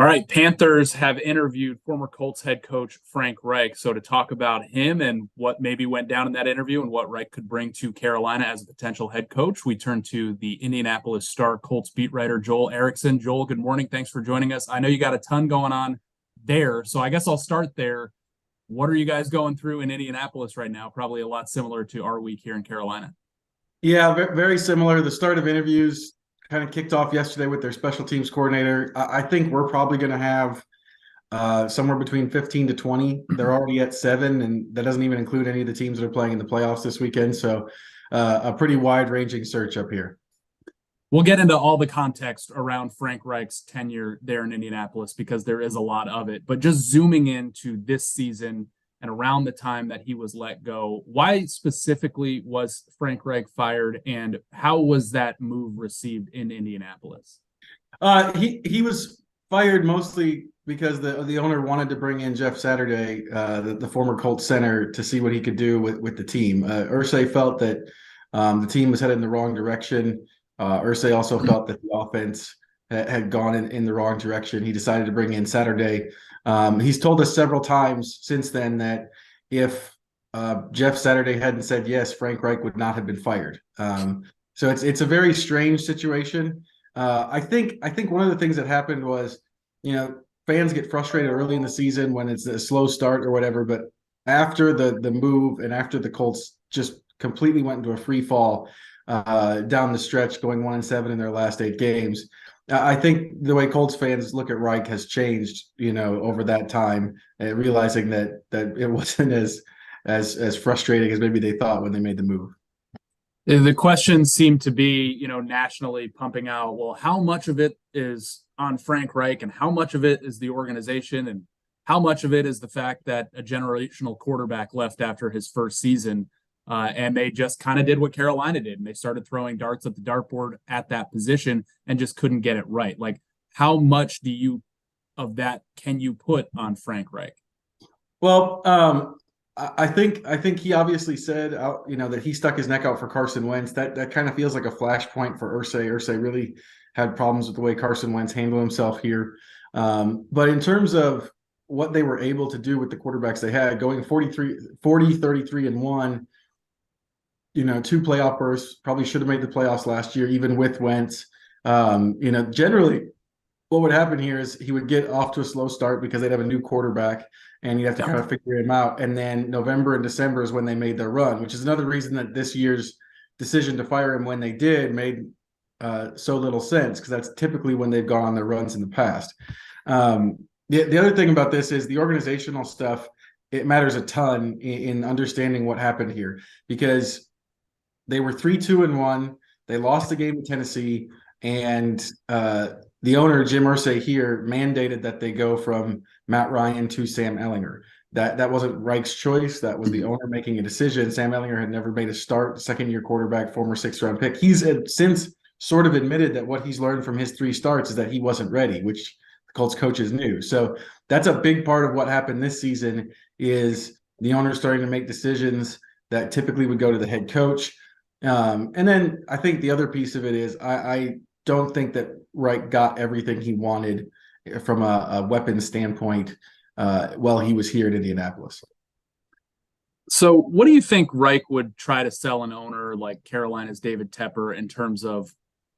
All right, Panthers have interviewed former Colts head coach Frank Reich. So to talk about him and what maybe went down in that interview and what Reich could bring to Carolina as a potential head coach, we turn to the Indianapolis Star Colts beat writer Joel Erickson. Joel, good morning. Thanks for joining us. I know you got a ton going on there, so I guess I'll start there. What are you guys going through in Indianapolis right now? Probably a lot similar to our week here in Carolina. Yeah, very similar. The start of interviews kind of kicked off yesterday with their special teams coordinator. I think we're probably going to have somewhere between 15 to 20. They're already at 7, and that doesn't even include any of the teams that are playing in the playoffs this weekend. So a pretty wide-ranging search up here. We'll get into all the context around Frank Reich's tenure there in Indianapolis because there is a lot of it. But just zooming into this season and around the time that he was let go, why specifically was Frank Reich fired, and how was that move received in Indianapolis? He was fired mostly because the owner wanted to bring in Jeff Saturday, the former Colts center, to see what he could do with the team. Irsay felt that the team was headed in the wrong direction. Irsay also felt that the offense had gone in the wrong direction. He decided to bring in Saturday. He's told us several times since then that if Jeff Saturday hadn't said yes, Frank Reich would not have been fired. So it's a very strange situation. I think one of the things that happened was, fans get frustrated early in the season when it's a slow start or whatever, but after the move and after the Colts just completely went into a free fall down the stretch, going 1-7 in their last 8 games. I think the way Colts fans look at Reich has changed, over that time, realizing that it wasn't as frustrating as maybe they thought when they made the move. The questions seem to be, nationally pumping out, well, how much of it is on Frank Reich and how much of it is the organization and how much of it is the fact that a generational quarterback left after his first season, and they just kind of did what Carolina did, and they started throwing darts at the dartboard at that position and just couldn't get it right. Like, how much of that can you put on Frank Reich? Well, I think he obviously said, that he stuck his neck out for Carson Wentz. That kind of feels like a flashpoint for Irsay. Irsay really had problems with the way Carson Wentz handled himself here. But in terms of what they were able to do with the quarterbacks they had, going 40, 33, and 1, 2 playoff bursts, probably should have made the playoffs last year, even with Wentz. Generally what would happen here is he would get off to a slow start because they'd have a new quarterback and you'd have to kind of figure him out. And then November and December is when they made their run, which is another reason that this year's decision to fire him when they did made so little sense, because that's typically when they've gone on their runs in the past. The other thing about this is the organizational stuff. It matters a ton in understanding what happened here, because they were 3-2-1. They lost the game in Tennessee, and the owner, Jim Irsay here, mandated that they go from Matt Ryan to Sam Ehlinger. That wasn't Reich's choice. That was the owner making a decision. Sam Ehlinger had never made a start, second-year quarterback, former 6th-round pick. He's since sort of admitted that what he's learned from his 3 starts is that he wasn't ready, which the Colts coaches knew. So that's a big part of what happened this season, is the owner starting to make decisions that typically would go to the head coach. And then I think the other piece of it is I don't think that Reich got everything he wanted from a weapons standpoint while he was here in Indianapolis. So what do you think Reich would try to sell an owner like Carolina's David Tepper in terms of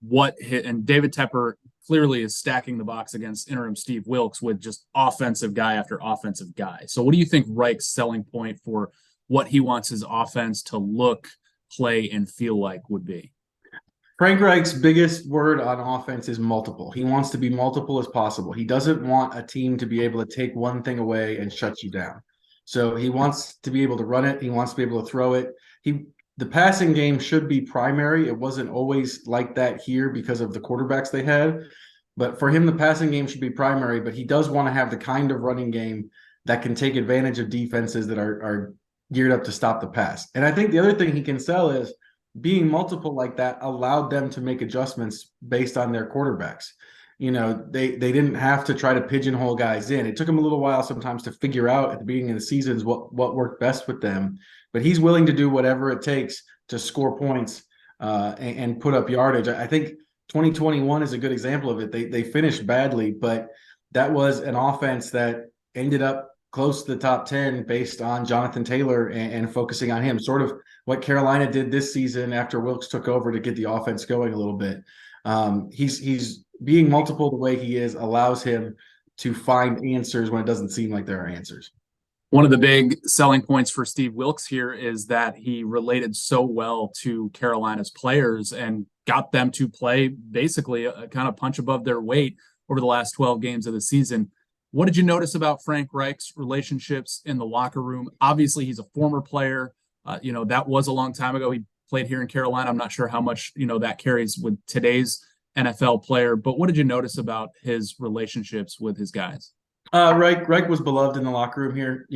and David Tepper clearly is stacking the box against interim Steve Wilks with just offensive guy after offensive guy. So what do you think Reich's selling point for what he wants his offense to look, play, and feel like would be? Frank Reich's biggest word on offense is multiple. He wants to be multiple as possible. He doesn't want a team to be able to take one thing away and shut you down. So he wants to be able to run it. He wants to be able to throw it. The passing game should be primary. It wasn't always like that here because of the quarterbacks they had. But for him, the passing game should be primary. But he does want to have the kind of running game that can take advantage of defenses that are geared up to stop the pass. And I think the other thing he can sell is being multiple like that allowed them to make adjustments based on their quarterbacks. They didn't have to try to pigeonhole guys in. It took them a little while sometimes to figure out at the beginning of the seasons what worked best with them. But he's willing to do whatever it takes to score points and put up yardage. I think 2021 is a good example of it. They finished badly, but that was an offense that ended up close to the top 10 based on Jonathan Taylor and focusing on him, sort of what Carolina did this season after Wilks took over to get the offense going a little bit. He's being multiple the way he is allows him to find answers when it doesn't seem like there are answers. One of the big selling points for Steve Wilks here is that he related so well to Carolina's players and got them to play basically a kind of punch above their weight over the last 12 games of the season. What did you notice about Frank Reich's relationships in the locker room? Obviously, he's a former player. That was a long time ago. He played here in Carolina. I'm not sure how much, that carries with today's NFL player, but what did you notice about his relationships with his guys? Reich was beloved in the locker room here.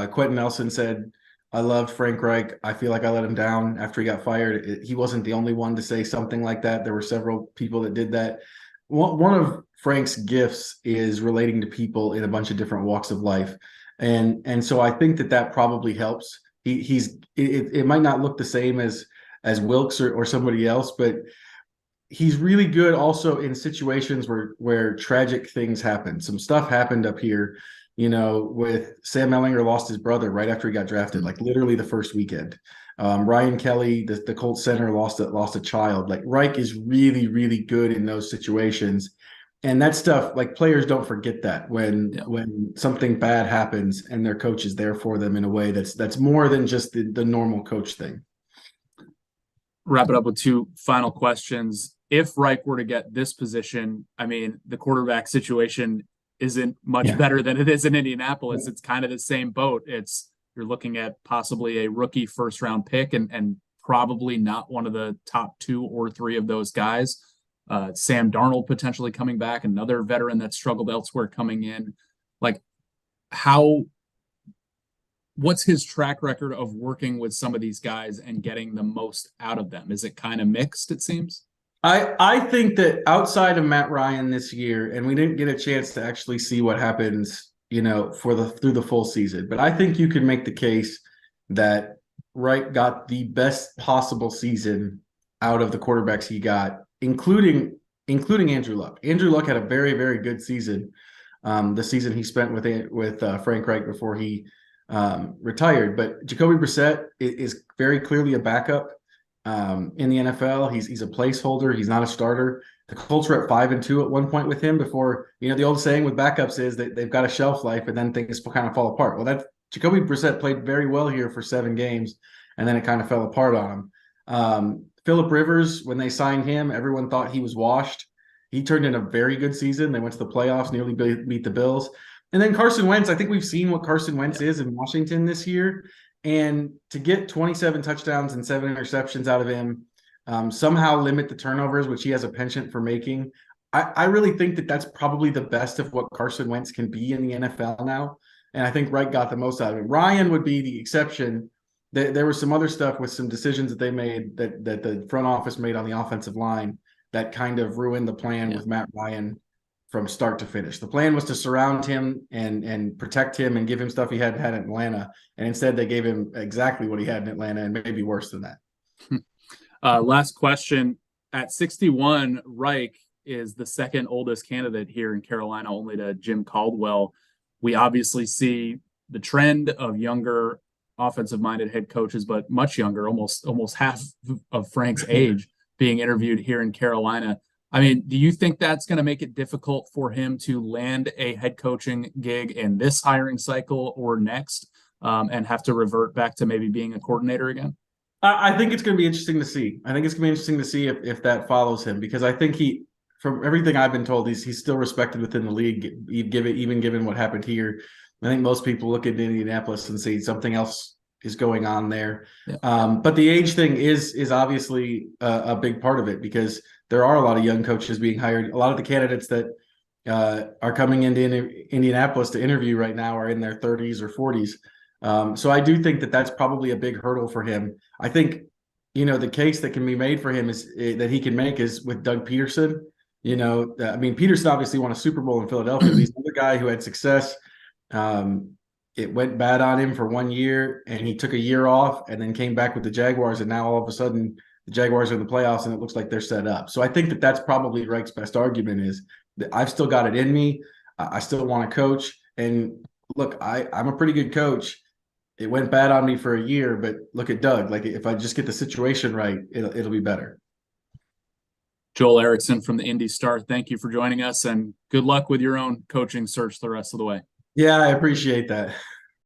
Quentin Nelson said, I loved Frank Reich. I feel like I let him down after he got fired. He wasn't the only one to say something like that. There were several people that did that. One of Frank's gifts is relating to people in a bunch of different walks of life. And so I think that probably helps. It might not look the same as Wilks or somebody else, but he's really good also in situations where tragic things happen. Some stuff happened up here, with Sam Ehlinger lost his brother right after he got drafted, like literally the first weekend. Ryan Kelly, the Colts center, lost a child. Like Reich is really, really good in those situations. And that stuff, like players don't forget that when something bad happens and their coach is there for them in a way that's more than just the normal coach thing. Wrap it up with two final questions. If Reich were to get this position, I mean, the quarterback situation isn't much better than it is in Indianapolis. It's kind of the same boat. You're looking at possibly a rookie first round pick and probably not one of the top 2 or 3 of those guys. Sam Darnold potentially coming back, another veteran that struggled elsewhere coming in. Like what's his track record of working with some of these guys and getting the most out of them? Is it kind of mixed, it seems? I think that outside of Matt Ryan this year, and we didn't get a chance to actually see what happens, through the full season, but I think you can make the case that Wright got the best possible season out of the quarterbacks he got, including Andrew Luck. Andrew Luck had a very, very good season. The season he spent with Frank Reich before he retired, but Jacoby Brissett is very clearly a backup. In the NFL, he's a placeholder. He's not a starter. The Colts were at 5-2 at one point with him before, the old saying with backups is that they've got a shelf life and then things will kind of fall apart. Well, Jacoby Brissett played very well here for 7 games and then it kind of fell apart on him. Phillip Rivers, when they signed him, everyone thought he was washed. He turned in a very good season. They went to the playoffs, nearly beat the Bills. And then Carson Wentz, I think we've seen what Carson Wentz is in Washington this year. And to get 27 touchdowns and 7 interceptions out of him, somehow limit the turnovers, which he has a penchant for making, I really think that's probably the best of what Carson Wentz can be in the NFL now. And I think Wright got the most out of it. Ryan would be the exception. There was some other stuff with some decisions that they made that the front office made on the offensive line that kind of ruined the plan with Matt Ryan from start to finish. The plan was to surround him and protect him and give him stuff he hadn't had in Atlanta. And instead they gave him exactly what he had in Atlanta and maybe worse than that. Last question. At 61, Reich is the second oldest candidate here in Carolina, only to Jim Caldwell. We obviously see the trend of younger offensive-minded head coaches, but much younger, almost half of Frank's age being interviewed here in Carolina. I mean, do you think that's going to make it difficult for him to land a head coaching gig in this hiring cycle or next, and have to revert back to maybe being a coordinator again? I think it's going to be interesting to see. I think it's going to be interesting to see if that follows him, because I think from everything I've been told, he's still respected within the league, even given what happened here. I think most people look at Indianapolis and see something else is going on there. Yeah. But the age thing is obviously a big part of it, because there are a lot of young coaches being hired. A lot of the candidates that are coming into Indianapolis to interview right now are in their 30s or 40s. So I do think that's probably a big hurdle for him. I think, the case that can be made for him that he can make is with Doug Peterson. Peterson obviously won a Super Bowl in Philadelphia. He's another guy who had success. It went bad on him for 1 year, and he took a year off and then came back with the Jaguars. And now all of a sudden the Jaguars are in the playoffs and it looks like they're set up. So I think that's probably Reich's best argument is that I've still got it in me. I still want to coach. And look, I'm a pretty good coach. It went bad on me for a year, but look at Doug. Like if I just get the situation right, it'll be better. Joel Erickson from the Indy Star, thank you for joining us, and good luck with your own coaching search the rest of the way. Yeah, I appreciate that.